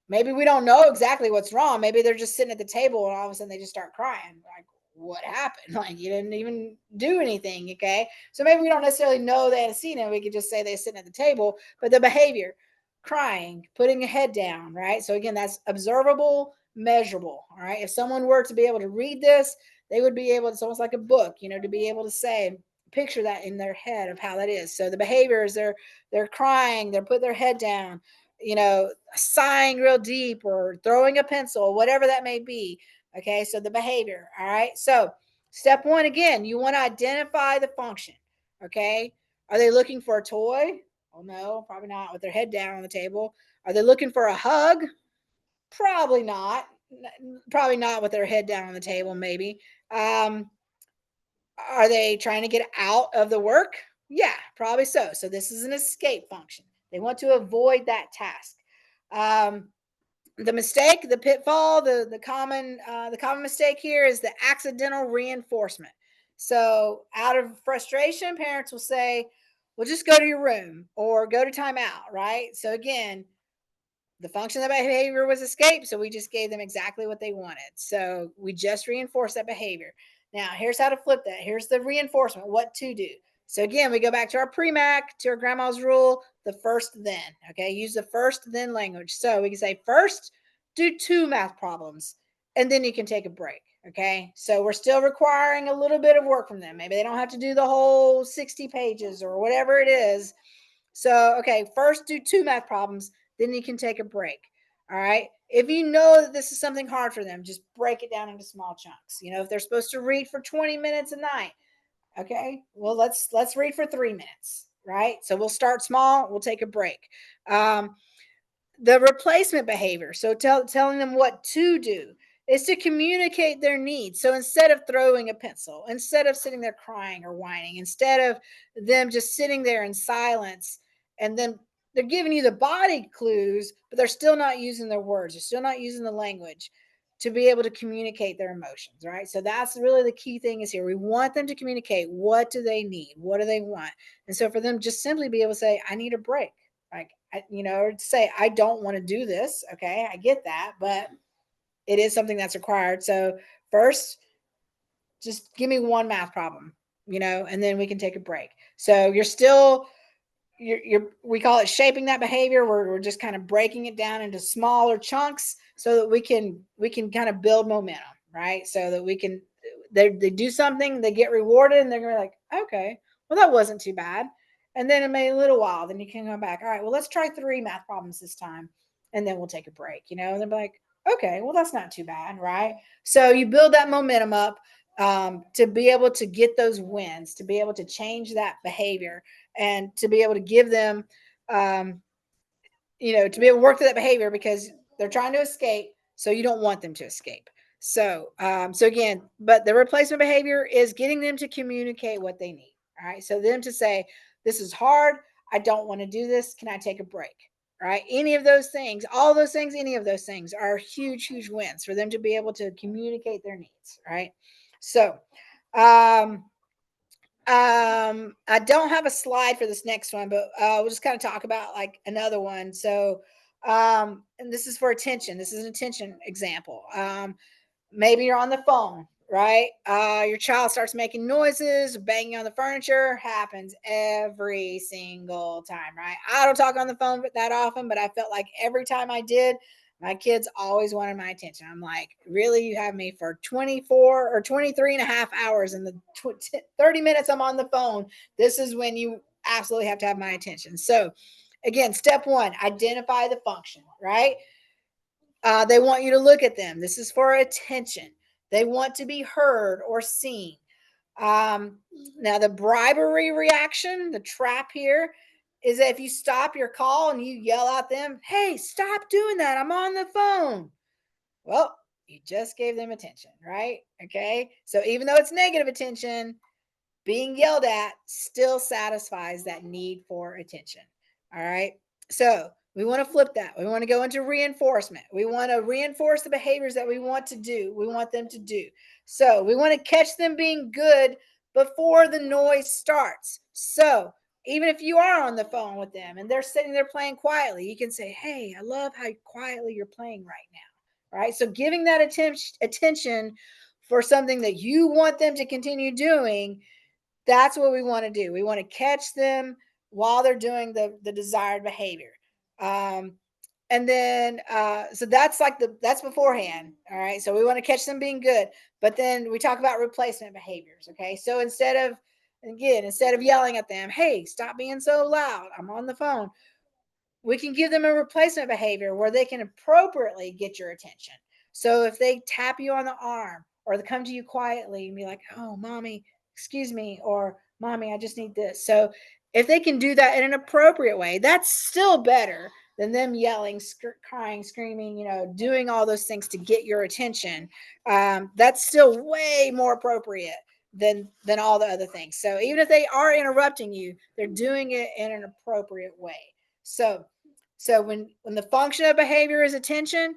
maybe we don't know exactly what's wrong. Maybe they're just sitting at the table and all of a sudden they just start crying. Like, what happened? Like, you didn't even do anything. Okay. So maybe we don't necessarily know the antecedent. We could just say they're sitting at the table, but the behavior, crying, putting a head down, right? So again, that's observable, measurable. All right. If someone were to be able to read this, they would be able, it's almost like a book, to be able to say, picture that in their head of how that is. So the behaviors, they're crying, they're putting their head down, sighing real deep or throwing a pencil, whatever that may be. Okay, so the behavior. All right. So step one, again, you want to identify the function. Okay. Are they looking for a toy? Oh, no, probably not with their head down on the table. Are they looking for a hug? Probably not. Probably not with their head down on the table, maybe. Are they trying to get out of the work? Yeah, probably so. So this is an escape function. They want to avoid that task. The mistake, the pitfall, the common mistake here is the accidental reinforcement. So out of frustration, parents will say, "Well, just go to your room or go to timeout." Right. So again, the function of that behavior was escape, so we just gave them exactly what they wanted. So we just reinforced that behavior. Now, here's how to flip that. Here's the reinforcement, what to do. So again, we go back to our pre-Mac, to our grandma's rule, the first then. Okay, use the first then language. So we can say first, do 2 math problems, and then you can take a break. Okay, so we're still requiring a little bit of work from them. Maybe they don't have to do the whole 60 pages or whatever it is. So, okay, first do 2 math problems, then you can take a break. All right. If you know that this is something hard for them, just break it down into small chunks. If they're supposed to read for 20 minutes a night, okay, well, let's read for 3 minutes, right? So we'll start small, we'll take a break. The replacement behavior, so telling them what to do, is to communicate their needs. So instead of throwing a pencil, instead of sitting there crying or whining, instead of them just sitting there in silence, and then they're giving you the body clues, but they're still not using their words, they're still not using the language to be able to communicate their emotions, right? So that's really the key thing is here. We want them to communicate, what do they need, what do they want. And so for them, just simply be able to say, I need a break. Like, or say, I don't want to do this. Okay, I get that, but it is something that's required. So first, just give me one math problem, and then we can take a break. So you're we call it shaping that behavior. We're just kind of breaking it down into smaller chunks so that we can kind of build momentum, right? So that they do something, they get rewarded, and they're gonna be like, okay, well, that wasn't too bad. And then in a little while, then you can go back. All right, well, let's try 3 math problems this time, and then we'll take a break. And they're like, okay, well, that's not too bad, right? So you build that momentum up to be able to get those wins, to be able to change that behavior, and to be able to give them, um, to be able to work through that behavior because they're trying to escape. So you don't want them to escape. So again, but the replacement behavior is getting them to communicate what they need. All right. So them to say, this is hard. I don't want to do this. Can I take a break? All right. Any of those things, all those things, any of those things are huge, huge wins for them to be able to communicate their needs. Right. So, I don't have a slide for this next one, but we'll just kind of talk about like another one. So, and this is for attention. This is an attention example. Maybe you're on the phone, right? Your child starts making noises, banging on the furniture, happens every single time, right? I don't talk on the phone that often, but I felt like every time I did, my kids always wanted my attention. I'm like, really? You have me for 24 or 23 and a half hours, and the 30 minutes I'm on the phone. This is when you absolutely have to have my attention. So, again, step one, identify the function, right? They want you to look at them. This is for attention. They want to be heard or seen. Now the bribery reaction, the trap here, is that if you stop your call and you yell at them, hey, stop doing that, I'm on the phone. Well, you just gave them attention, right? Okay. So even though it's negative attention, being yelled at still satisfies that need for attention. All right. So we want to flip that. We want to go into reinforcement. We want to reinforce the behaviors that we want to do. We want them to do. So we want to catch them being good before the noise starts. So even if you are on the phone with them and they're sitting there playing quietly, you can say, hey, I love how quietly you're playing right now. Right. So giving that attention for something that you want them to continue doing, that's what we want to do. We want to catch them while they're doing the desired behavior. And then so that's like that's beforehand. All right. So we want to catch them being good. But then we talk about replacement behaviors. Okay. So instead of yelling at them, hey, stop being so loud, I'm on the phone, we can give them a replacement behavior where they can appropriately get your attention. So if they tap you on the arm or they come to you quietly and be like, oh, mommy, excuse me, or mommy, I just need this. So if they can do that in an appropriate way, that's still better than them yelling, crying, screaming, doing all those things to get your attention. That's still way more appropriate than all the other things. So even if they are interrupting you, they're doing it in an appropriate way. So when the function of behavior is attention,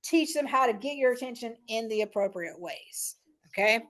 teach them how to get your attention in the appropriate ways. Okay.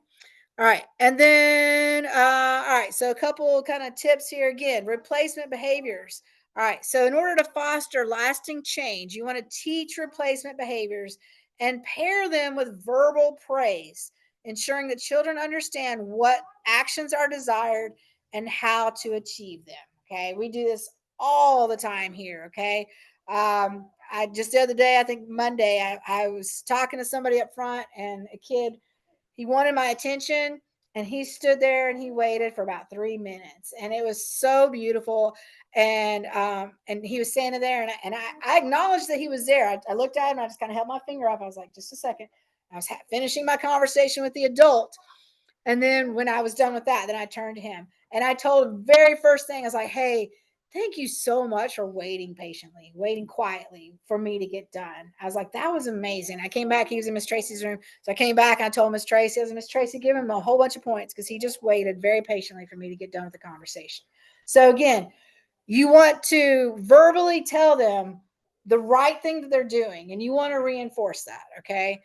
All right. And then, all right. So a couple kind of tips here again, replacement behaviors. All right. So in order to foster lasting change, you want to teach replacement behaviors and pair them with verbal praise, ensuring that children understand what actions are desired and how to achieve them. Okay. We do this all the time here. Okay. I just the other day, I think Monday, I was talking to somebody up front and a kid, he wanted my attention and he stood there and he waited for about 3 minutes and it was so beautiful. And he was standing there and I acknowledged that he was there. I looked at him, I just kind of held my finger up. I was like, just a second. I was finishing my conversation with the adult. And then when I was done with that, then I turned to him and I told him very first thing, I was like, hey, thank you so much for waiting patiently, waiting quietly for me to get done. I was like, that was amazing. I came back, he was in Miss Tracy's room. So I came back and I told Miss Tracy, I was Miss Tracy, give him a whole bunch of points because he just waited very patiently for me to get done with the conversation. So again, you want to verbally tell them the right thing that they're doing and you want to reinforce that. Okay.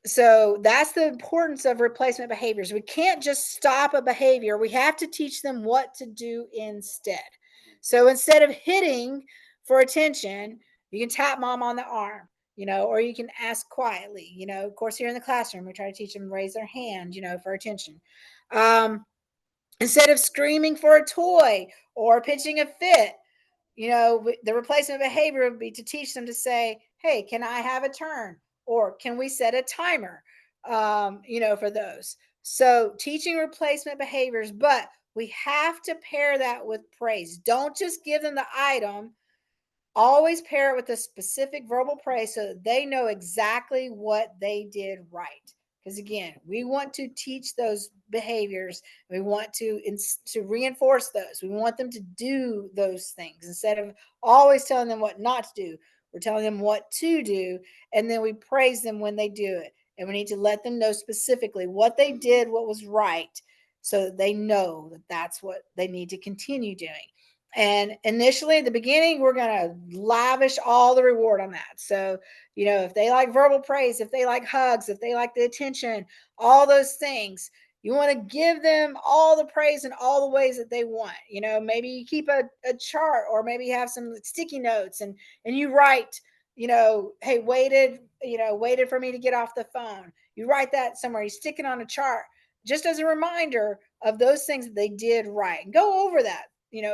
So that's the importance of replacement behaviors. We can't just stop a behavior. We have to teach them what to do instead. So instead of hitting for attention, you can tap mom on the arm, or you can ask quietly. Of course, here in the classroom, we try to teach them to raise their hand, for attention. Instead of screaming for a toy or pitching a fit, the replacement behavior would be to teach them to say, hey, can I have a turn? Or can we set a timer, for those? So teaching replacement behaviors, but we have to pair that with praise. Don't just give them the item. Always pair it with a specific verbal praise so that they know exactly what they did right. Because again, we want to teach those behaviors. We want to reinforce those. We want them to do those things instead of always telling them what not to do. We're telling them what to do, and then we praise them when they do it. And we need to let them know specifically what they did, what was right, so that they know that that's what they need to continue doing. And initially at the beginning, we're going to lavish all the reward on that. So, if they like verbal praise, if they like hugs, if they like the attention, all those things, you want to give them all the praise in all the ways that they want. Maybe you keep a chart or maybe you have some sticky notes and you write, hey, waited for me to get off the phone. You write that somewhere, you stick it on a chart just as a reminder of those things that they did right. And go over that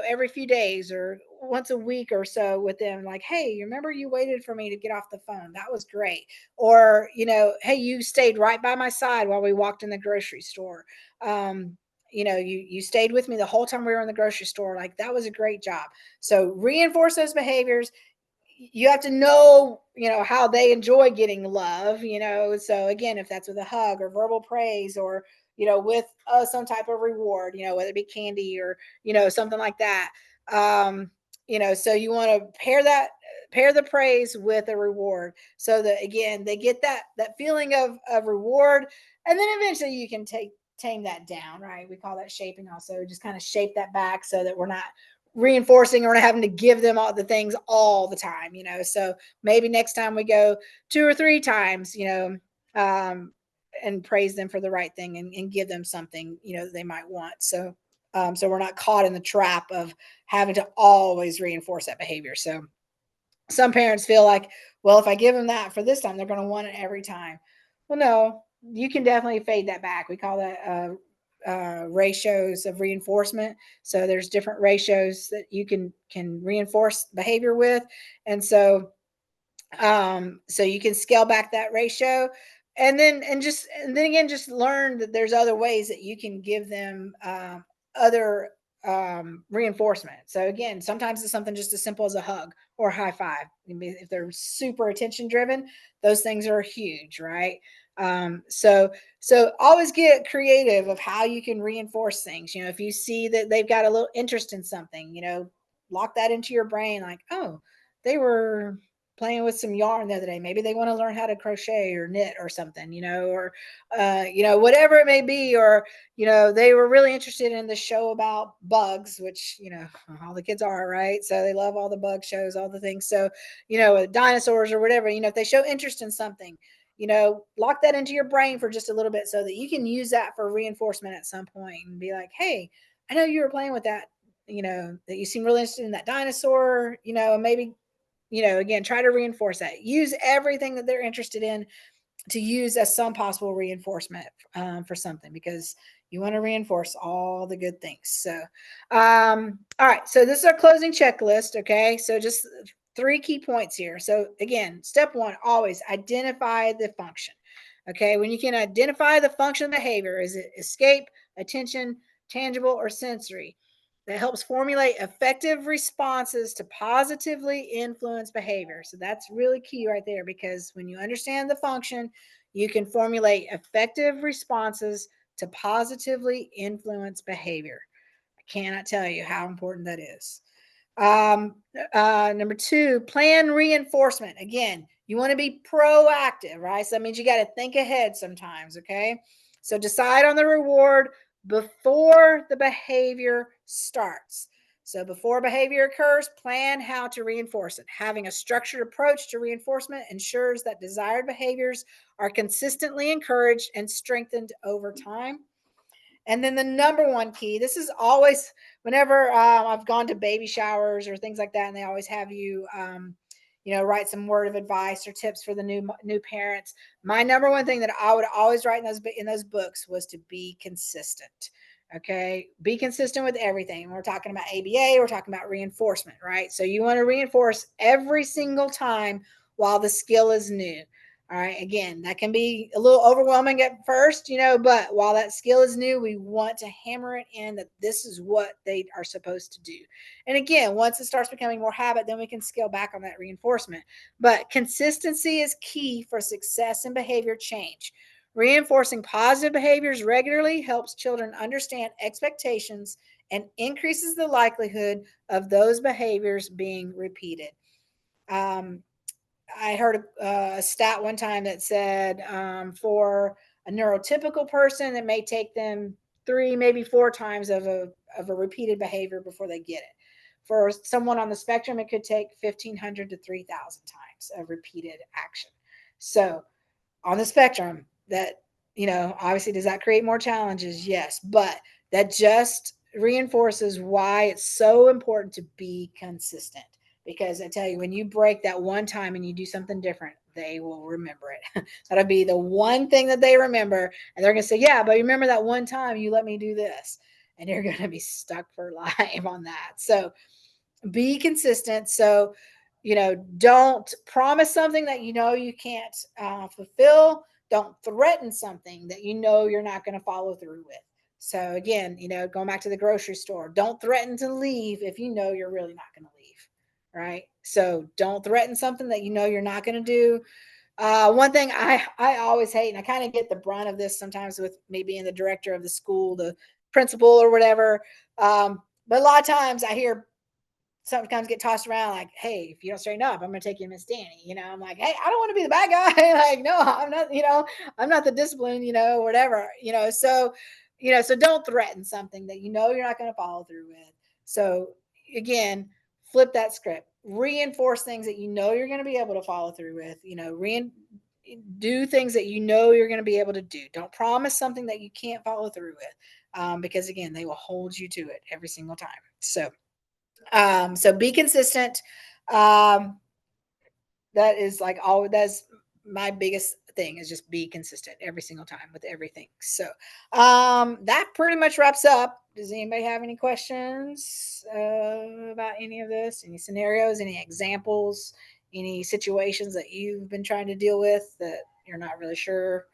every few days or once a week or so with them, like, hey, you remember you waited for me to get off the phone? That was great. Or, hey, you stayed right by my side while we walked in the grocery store. You stayed with me the whole time we were in the grocery store. Like, that was a great job. So reinforce those behaviors. You have to know, how they enjoy getting love, so again, if that's with a hug or verbal praise or with some type of reward, whether it be candy or, something like that. So you want to pair the praise with a reward so that, again, they get that feeling of reward. And then eventually you can tame that down, right? We call that shaping also, just kind of shape that back so that we're not reinforcing or not having to give them all the things all the time, so maybe next time we go 2 or 3 times, and praise them for the right thing, and give them something, that they might want. So we're not caught in the trap of having to always reinforce that behavior. So some parents feel like, well, if I give them that for this time, they're going to want it every time. Well, no, you can definitely fade that back. We call that ratios of reinforcement. So there's different ratios that you can reinforce behavior with, and so you can scale back that ratio, and then again, just learn that there's other ways that you can give them other reinforcement. So again, sometimes it's something just as simple as a hug or a high five. If they're super attention driven, those things are huge, right? So always get creative of how you can reinforce things. If you see that they've got a little interest in something, lock that into your brain, like, oh, they were playing with some yarn the other day. Maybe they want to learn how to crochet or knit or something, or whatever it may be. Or they were really interested in the show about bugs, which all the kids are, right? So they love all the bug shows, all the things. So dinosaurs or whatever. If they show interest in something, lock that into your brain for just a little bit so that you can use that for reinforcement at some point and be like, hey, I know you were playing with that, that you seem really interested in that dinosaur, maybe, again, try to reinforce that. Use everything that they're interested in to use as some possible reinforcement for something, because you want to reinforce all the good things. So, all right. So this is our closing checklist. Okay. So just 3 key points here. So again, step 1, always identify the function. Okay. When you can identify the function of behavior, is it escape, attention, tangible, or sensory? That helps formulate effective responses to positively influence behavior. So that's really key right there, because when you understand the function, you can formulate effective responses to positively influence behavior. I cannot tell you how important that is. Number 2, plan reinforcement. Again, you want to be proactive, right? So that means you got to think ahead sometimes, okay? So decide on the reward before the behavior starts. So before behavior occurs, plan how to reinforce it. Having a structured approach to reinforcement ensures that desired behaviors are consistently encouraged and strengthened over time. And then the number 1 key, this is always, whenever I've gone to baby showers or things like that, and they always have you, write some word of advice or tips for the new parents. My number 1 thing that I would always write in those books was to be consistent. Okay, be consistent with everything. We're talking about ABA, we're talking about reinforcement, right? So you want to reinforce every single time while the skill is new. All right. Again, that can be a little overwhelming at first, but while that skill is new, we want to hammer it in that this is what they are supposed to do. And again, once it starts becoming more habit, then we can scale back on that reinforcement. But consistency is key for success and behavior change. Reinforcing positive behaviors regularly helps children understand expectations and increases the likelihood of those behaviors being repeated. Um, I heard a stat one time that said for a neurotypical person, it may take them 3, maybe 4 times of a repeated behavior before they get it. For someone on the spectrum, it could take 1,500 to 3,000 times of repeated action. So on the spectrum, that, obviously, does that create more challenges? Yes, but that just reinforces why it's so important to be consistent. Because I tell you, when you break that one time and you do something different, they will remember it. That'll be the one thing that they remember. And they're going to say, yeah, but remember that one time you let me do this. And you're going to be stuck for life on that. So be consistent. So, don't promise something that you can't fulfill. Don't threaten something that you're not going to follow through with. So again, going back to the grocery store, don't threaten to leave if you're really not going to leave. Right. So don't threaten something that you're not going to do. One thing I always hate, and I kind of get the brunt of this sometimes with me being the director of the school, the principal or whatever. But a lot of times I hear sometimes get tossed around like, hey, if you don't straighten up, I'm gonna take you to Miss Danny. I'm like, hey, I don't want to be the bad guy. Like, no, I'm not, I'm not the discipline, whatever, so don't threaten something that you're not gonna follow through with. So again, flip that script. Reinforce things that you're gonna be able to follow through with, do things that you're going to be able to do. Don't promise something that you can't follow through with, because again, they will hold you to it every single time. So be consistent. Um, that is like all. That's my biggest thing is just be consistent every single time with everything. So that pretty much wraps up. Does anybody have any questions about any of this? Any scenarios? Any examples? Any situations that you've been trying to deal with that you're not really sure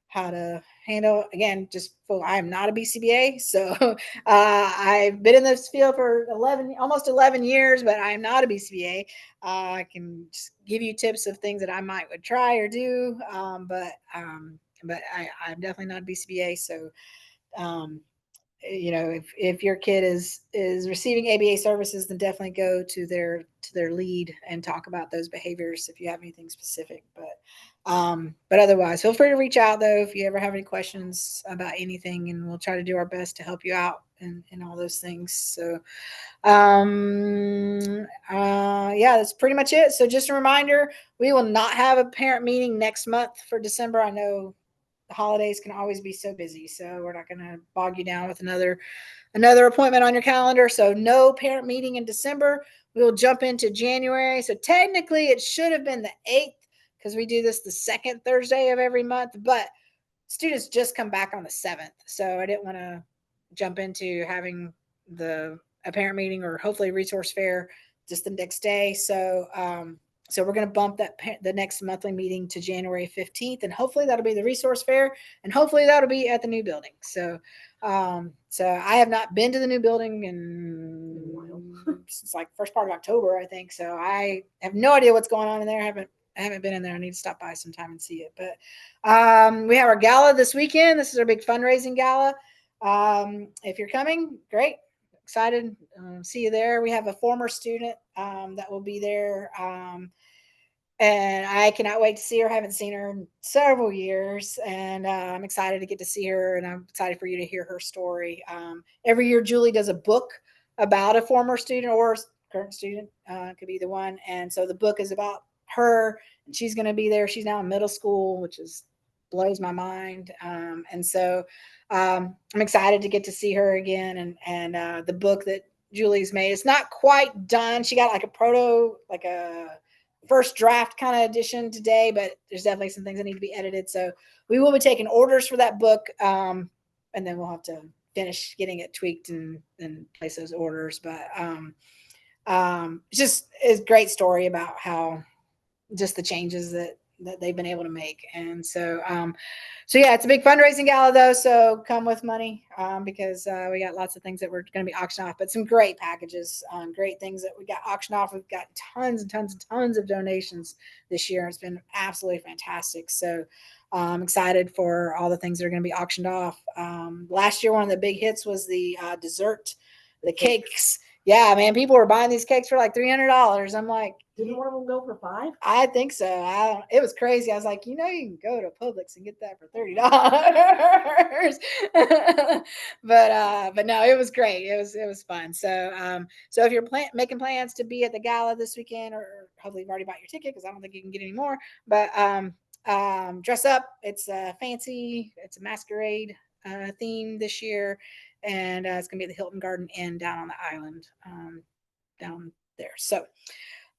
how to handle? Again, just I am not a BCBA, so I've been in this field for almost 11 years, but I am not a BCBA. I can just give you tips of things that I might would try or do, but I'm definitely not a BCBA. So um, if your kid is receiving ABA services, then definitely go to their lead and talk about those behaviors if you have anything specific. But otherwise, feel free to reach out though if you ever have any questions about anything, and we'll try to do our best to help you out in all those things. So yeah, that's pretty much it. So just a reminder, we will not have a parent meeting next month for December. I know the holidays can always be so busy, so we're not going to bog you down with another appointment on your calendar. So no parent meeting in December. We will jump into January. So technically it should have been the 8th because we do this the second Thursday of every month, but students just come back on the 7th. So I didn't want to jump into having a parent meeting or hopefully resource fair just the next day. So we're going to bump the next monthly meeting to January 15th, and hopefully that'll be the resource fair, and hopefully that'll be at the new building. So I have not been to the new building since like first part of October, I think. So I have no idea what's going on in there. I haven't been in there. I need to stop by sometime and see it. But we have our gala this weekend. This is our big fundraising gala. If you're coming, great. Excited. See you there. We have a former student that will be there. And I cannot wait to see her. I haven't seen her in several years, and I'm excited to get to see her, and I'm excited for you to hear her story. Every year, Julie does a book about a former student or current student, could be the one. And so the book is about her, and she's going to be there. She's now in middle school, which blows my mind. And so I'm excited to get to see her again. And the book that Julie's made, it's not quite done. She got like a first draft kind of edition today, but there's definitely some things that need to be edited. So we will be taking orders for that book, and then we'll have to finish getting it tweaked and place those orders. But it's a great story about how just the changes that they've been able to make. And so yeah, it's a big fundraising gala though, so come with money, because we got lots of things that we're going to be auctioning off, but some great packages, great things that we got auctioned off. We've got tons and tons and tons of donations this year. It's been absolutely fantastic. So I'm excited for all the things that are going to be auctioned off. Last year, one of the big hits was the dessert, the cakes. Yeah, man, people were buying these cakes for like $300. I'm like, didn't one of them go for $5? I think so. It was crazy. I was like, you can go to Publix and get that for $30. But no, it was great. It was fun. So if you're making plans to be at the gala this weekend, or hopefully you've already bought your ticket because I don't think you can get any more. But dress up. It's fancy. It's a masquerade theme this year, and it's gonna be at the Hilton Garden Inn down on the island, down there. So.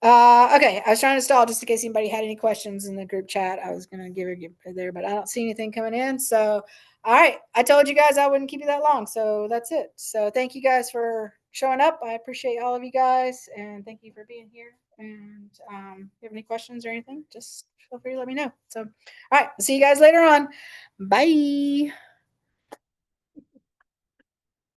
Okay, I was trying to stall just in case anybody had any questions in the group chat. I was going to give it there, but I don't see anything coming in. So, all right, I told you guys I wouldn't keep you that long. So that's it. So thank you guys for showing up. I appreciate all of you guys, and thank you for being here. And if you have any questions or anything, just feel free to let me know. So, all right, I'll see you guys later on. Bye.